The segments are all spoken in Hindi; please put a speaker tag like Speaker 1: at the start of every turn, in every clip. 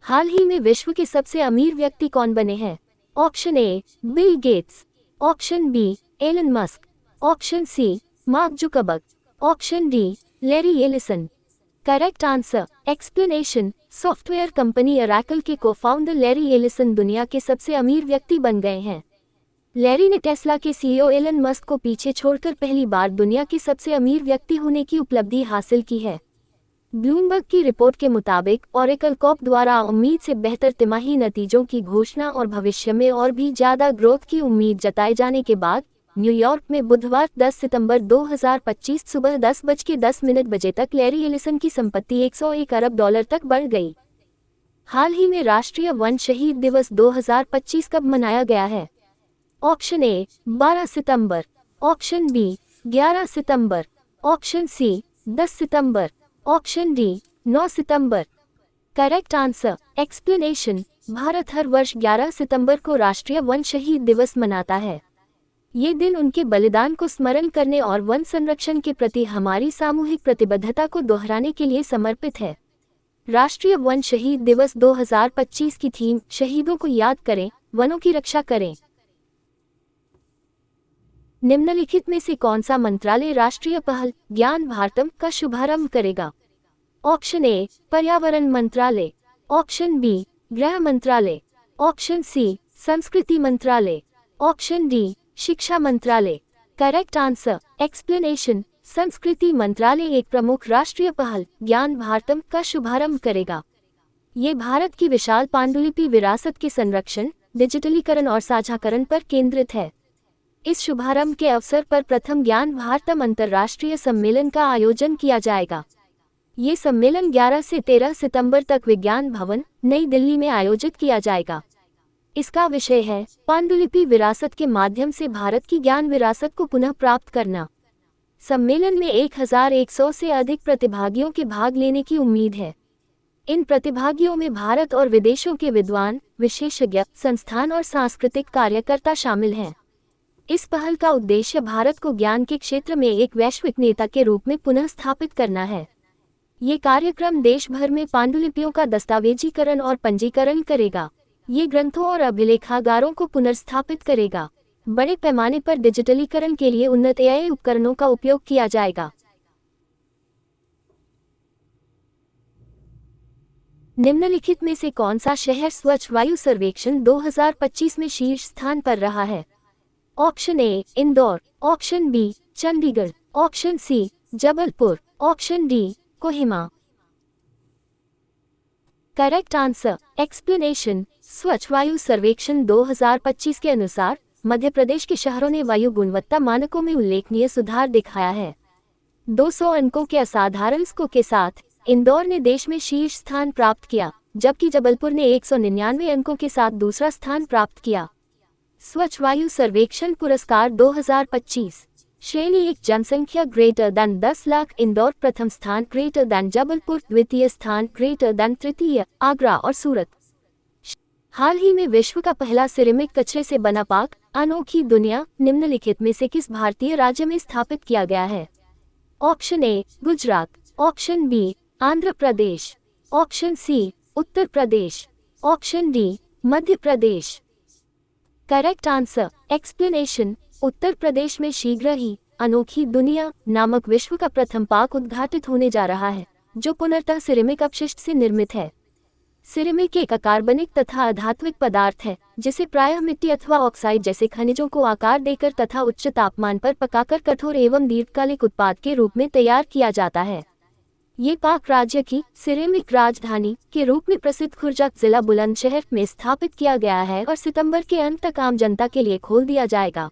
Speaker 1: हाल ही में विश्व के सबसे अमीर व्यक्ति कौन बने हैं? Option A Bill Gates, option B Elon Musk, option C Mark Zuckerberg, option D Larry Ellison. Correct answer explanation. Software company Oracle के को-फाउंडर लैरी एलिसन दुनिया के सबसे अमीर व्यक्ति बन गए हैं। लैरी ने टेस्ला के सीईओ एलन मस्क को पीछे छोड़कर पहली बार दुनिया के सबसे अमीर व्यक्ति होने की उपलब्धि हासिल की है। ब्लूमबर्ग की रिपोर्ट के मुताबिक ओरेकल कॉर्प द्वारा उम्मीद से बेहतर तिमाही नतीजों की घोषणा और भविष्य में और भी ज्यादा ग्रोथ की उम्मीद जताए जाने के बाद न्यूयॉर्क में बुधवार 10 सितंबर 2025 सुबह 10:10 तक लैरी एलिसन की संपत्ति $101 अरब तक बढ़ गई। हाल ही में राष्ट्रीय वन शहीद दिवस 2025 कब मनाया गया है? ऑप्शन ए 12 सितंबर, ऑप्शन बी 11 सितंबर, ऑप्शन सी 10 सितंबर, ऑप्शन डी 9 सितंबर। Correct answer explanation. भारत हर वर्ष 11 सितंबर को राष्ट्रीय वन शहीद दिवस मनाता है। ये दिन उनके बलिदान को स्मरण करने और वन संरक्षण के प्रति हमारी सामूहिक प्रतिबद्धता को दोहराने के लिए समर्पित है। राष्ट्रीय वन शहीद दिवस 2025 की थीम शहीदों को याद करें, वनों की रक्षा करें। निम्नलिखित में से कौन सा मंत्रालय राष्ट्रीय पहल ज्ञान भारतम का शुभारंभ करेगा? ऑप्शन ए पर्यावरण मंत्रालय, ऑप्शन बी गृह मंत्रालय, ऑप्शन सी संस्कृति मंत्रालय, ऑप्शन डी शिक्षा मंत्रालय। Correct answer explanation. संस्कृति मंत्रालय एक प्रमुख राष्ट्रीय पहल ज्ञान भारतम का शुभारंभ करेगा। ये भारत की विशाल पांडुलिपि विरासत के संरक्षण, डिजिटलीकरण और साझाकरण पर केंद्रित है। इस शुभारंभ के अवसर पर प्रथम ज्ञान भारतम अंतर्राष्ट्रीय सम्मेलन का आयोजन किया जाएगा। ये सम्मेलन 11 से 13 सितंबर तक विज्ञान भवन, नई दिल्ली में आयोजित किया जाएगा। इसका विषय है पांडुलिपि विरासत के माध्यम से भारत की ज्ञान विरासत को पुनः प्राप्त करना। सम्मेलन में 1100 से अधिक प्रतिभागियों के भाग लेने की उम्मीद है। इन प्रतिभागियों में भारत और विदेशों के विद्वान, विशेषज्ञ, संस्थान और सांस्कृतिक कार्यकर्ता शामिल हैं। इस पहल का उद्देश्य भारत को ज्ञान के क्षेत्र में एक वैश्विक नेता के रूप में पुनः स्थापित करना है। ये कार्यक्रम देश भर में पांडुलिपियों का दस्तावेजीकरण और पंजीकरण करेगा। ये ग्रंथों और अभिलेखागारों को पुनर्स्थापित करेगा। बड़े पैमाने पर डिजिटलीकरण के लिए उन्नत एआई उपकरणों का उपयोग किया जाएगा। निम्नलिखित में से कौन सा शहर स्वच्छ वायु सर्वेक्षण 2025 में शीर्ष स्थान पर रहा है? Option A Indore, option B Chandigarh, option C Jabalpur, option D Kohima. Correct answer explanation. Swachh Vayu सर्वेक्षण 2025 के अनुसार मध्य प्रदेश के शहरों ने वायु गुणवत्ता मानकों में उल्लेखनीय सुधार दिखाया है। 200 अंकों के असाधारण स्कोर के साथ इंदौर ने देश में शीर्ष स्थान प्राप्त किया, जबकि जबलपुर ने 199 अंकों के साथ दूसरा स्थान प्राप्त किया। स्वच्छ वायु सर्वेक्षण पुरस्कार 2025 श्रेणी 1 जनसंख्या ग्रेटर दैन 10 लाख इंदौर प्रथम स्थान, ग्रेटर दैन जबलपुर द्वितीय स्थान, ग्रेटर दैन तृतीय आगरा और सूरत। हाल ही में विश्व का पहला सिरेमिक कचरे से बना पार्क अनोखी दुनिया निम्नलिखित में से किस भारतीय राज्य में स्थापित किया गया है? Option A Gujarat, option B Andhra Pradesh, option C Uttar Pradesh, option D Madhya Pradesh. Correct answer explanation. Uttar Pradesh में शीघ्र ही अनोखी दुनिया नामक विश्व का प्रथम पार्क उद्घाटित होने जा रहा है, जो पूर्णतः सिरेमिक अपशिष्ट से निर्मित है। सिरेमिक एक अकार्बनिक तथा अधात्विक पदार्थ है, जिसे प्रायः मिट्टी अथवा ऑक्साइड जैसे खनिजों को आकार देकर तथा उच्च तापमान पर पकाकर कठोर एवं दीर्घकालिक उत्पाद के रूप में तैयार किया जाता है। ये पार्क राज्य की सिरेमिक राजधानी के रूप में प्रसिद्ध खुर्जा जिला बुलंदशहर में स्थापित किया गया है और सितंबर के अंत तक आम जनता के लिए खोल दिया जाएगा।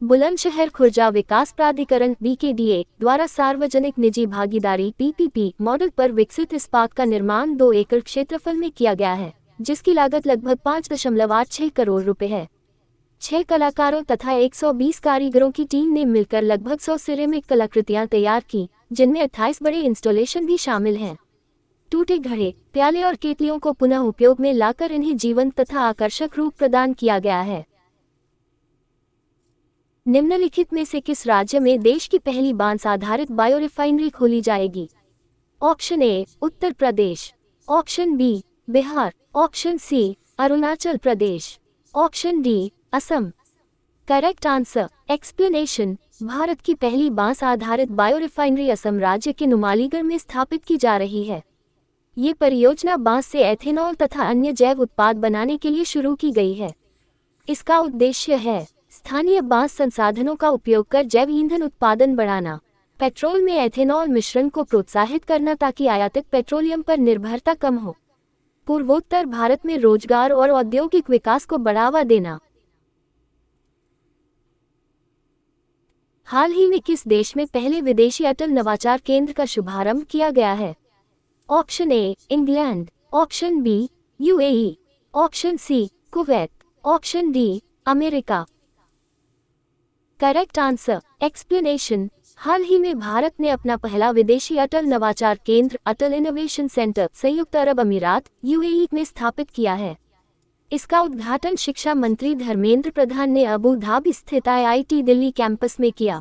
Speaker 1: बुलंदशहर खुर्जा विकास प्राधिकरण (BKDA) द्वारा सार्वजनिक निजी भागीदारी (PPP) मॉडल पर विकसित इस पार्क का निर्माण 2 एकड़ क्षेत्रफल में किया गया है, जिसकी लागत लगभग 5.86 करोड़ रुपए है। 6 कलाकारों तथा 120 कारीगरों की टीम ने मिलकर लगभग 100 सिरेमिक कलाकृतियां तैयार की, जिनमें 28 बड़े इंस्टॉलेशन भी शामिल हैं। टूटे घड़े, प्याले और केतलियों को पुनः उपयोग में लाकर इन्हें जीवंत तथा आकर्षक रूप प्रदान किया गया है। निम्नलिखित में से किस राज्य में देश की पहली बांस आधारित बायो रिफाइनरी खोली जाएगी? Option A Uttar Pradesh, option B Bihar. Option C Arunachal Pradesh. Option D Assam. Correct answer. Explanation. Bharat की पहली बांस आधारित बायोरिफाइनरी असम राज्य के नुमालीगढ़ में स्थापित की जा रही है। ये परियोजना बांस से एथेनॉल तथा अन्य जैव उत्पाद बनाने के लिए शुरू की गई है। इसका उद्देश्य है स्थानीय बांस संसाधनों का उपयोग कर जैव ईंधन उत्पादन बढ़ाना, पेट्रोल में एथेनॉल मिश्रण को प्रोत्साहित करना ताकि आयातित पेट्रोलियम पर निर्भरता कम हो, पूर्वोत्तर भारत में रोजगार और औद्योगिक विकास को बढ़ावा देना। हाल ही में किस देश में पहले विदेशी अटल नवाचार केंद्र का शुभारंभ किया गया है? Option A England. Option B UAE. Option C Kuwait. Option D America. Correct answer. Explanation. हाल ही में भारत ने अपना पहला विदेशी अटल नवाचार केंद्र अटल इनोवेशन सेंटर संयुक्त अरब अमीरात यूएई में स्थापित किया है। इसका उद्घाटन शिक्षा मंत्री धर्मेंद्र प्रधान ने अबू धाबी स्थित आईआईटी दिल्ली कैंपस में किया।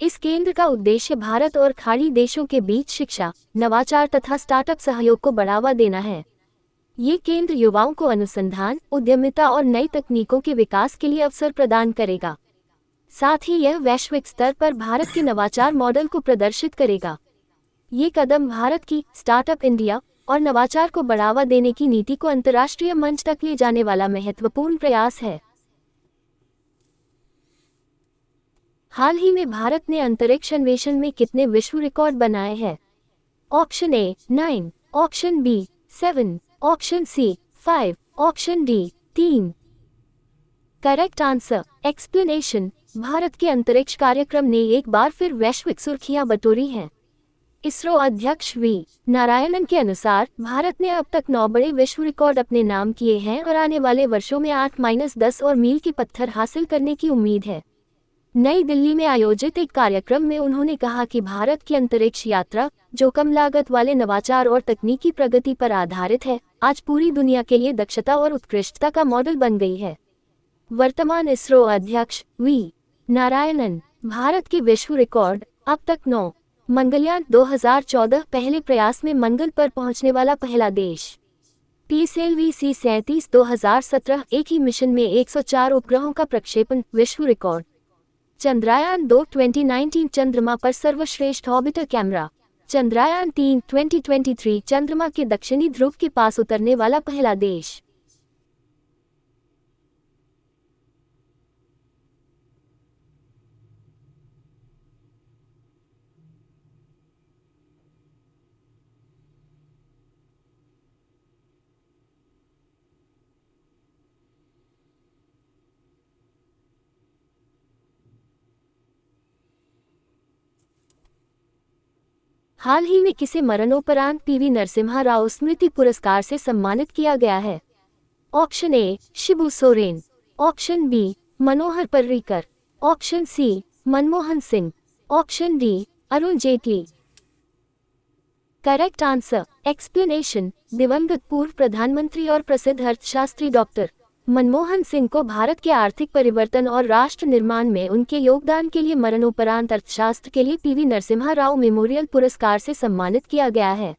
Speaker 1: इस केंद्र का उद्देश्य भारत और खाड़ी देशों के बीच शिक्षा, नवाचार तथा स्टार्टअप सहयोग को बढ़ावा देना है। ये केंद्र युवाओं को अनुसंधान, उद्यमिता और नई तकनीकों के विकास के लिए अवसर प्रदान करेगा। साथ ही यह वैश्विक स्तर पर भारत के नवाचार मॉडल को प्रदर्शित करेगा। ये कदम भारत की स्टार्टअप इंडिया और नवाचार को बढ़ावा देने की नीति को अंतर्राष्ट्रीय मंच तक ले जाने वाला महत्वपूर्ण प्रयास है। हाल ही में भारत ने अंतरिक्ष अन्वेषण में कितने विश्व रिकॉर्ड बनाए हैं? Option A 9, option B 7, option C 5, option D 3। Correct answer. Explanation. Bharat के अंतरिक्ष कार्यक्रम ने एक बार फिर वैश्विक सुर्खियां बटोरी हैं। इसरो अध्यक्ष वी नारायणन के अनुसार भारत ने अब तक 9 बड़े विश्व रिकॉर्ड अपने नाम किए हैं और आने वाले वर्षों में 8-10 और मील के पत्थर हासिल करने की उम्मीद है। नई दिल्ली में आयोजित एक कार्यक्रम में उन्होंने कहा कि भारत की अंतरिक्ष यात्रा, जो कम लागत वाले नवाचार और तकनीकी प्रगति पर आधारित है, आज पूरी दुनिया के लिए दक्षता और उत्कृष्टता का मॉडल बन गई है। वर्तमान इसरो अध्यक्ष वी नारायणन। भारत के विश्व रिकॉर्ड। अब तक 9। मंगलयान 2014 पहले प्रयास में मंगल पर पहुंचने वाला पहला देश। PSLV-C-37 2017 एक ही मिशन में 104 उपग्रहों का प्रक्षेपण, विश्व रिकॉर्ड। चंद्रयान 2 2019 चंद्रमा पर सर्वश्रेष्ठ ऑर्बिटर कैमरा। चंद्रयान 3 2023 चंद्रमा के दक्षिणी ध्रुव के पास उतरने वाला पहला देश। हाल ही में किसे मरणोपरांत PV नरसिम्हा राव स्मृति पुरस्कार से सम्मानित किया गया है? Option A Shibu Soren. Option B Manohar Parrikar. Option C Manmohan Singh. Option D Arun Jaitley. Correct answer. Explanation. दिवंगत पूर्व प्रधानमंत्री और प्रसिद्ध अर्थशास्त्री डॉक्टर मनमोहन सिंह को भारत के आर्थिक परिवर्तन और राष्ट्र निर्माण में उनके योगदान के लिए मरणोपरांत अर्थशास्त्र के लिए PV नरसिम्हा राव मेमोरियल पुरस्कार से सम्मानित किया गया है।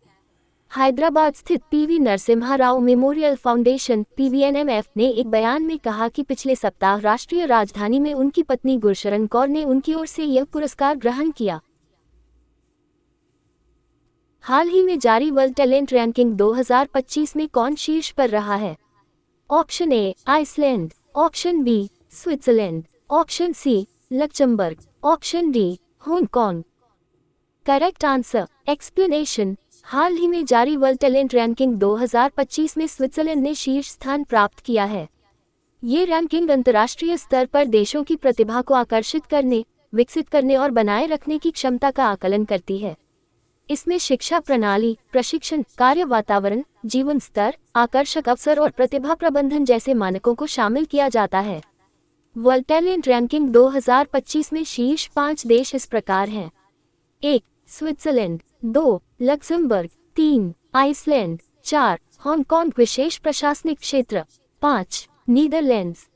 Speaker 1: हैदराबाद स्थित PV Narasimha Rao memorial foundation PVNMF ने एक बयान में कहा कि पिछले सप्ताह राष्ट्रीय राजधानी में उनकी पत्नी गुरशरण कौर ने उनकी ओर से यह पुरस्कार ग्रहण किया। हाल ही में जारी वर्ल्ड टैलेंट रैंकिंग 2025 में कौन शीर्ष पर रहा है? Option A Iceland. Option B Switzerland. Option C Luxembourg. Option D Hong Kong. Correct answer. Explanation. हाल ही में जारी वर्ल्ड टैलेंट रैंकिंग 2025 में स्विट्जरलैंड ने शीर्ष स्थान प्राप्त किया है। ये रैंकिंग अंतर्राष्ट्रीय स्तर पर देशों की प्रतिभा को आकर्षित करने, विकसित करने और बनाए रखने की क्षमता का आकलन करती है। इसमें शिक्षा प्रणाली, प्रशिक्षण, कार्य वातावरण, जीवन स्तर, आकर्षक अवसर और प्रतिभा प्रबंधन जैसे मानकों को शामिल किया जाता है। वर्ल्ड टैलेंट रैंकिंग 2025 में शीर्ष 5 देश इस प्रकार हैं: 1 स्विट्जरलैंड, 2 लक्समबर्ग, 3 आइसलैंड, 4 हांगकांग विशेष प्रशासनिक क्षेत्र, 5 नीदरलैंड्स।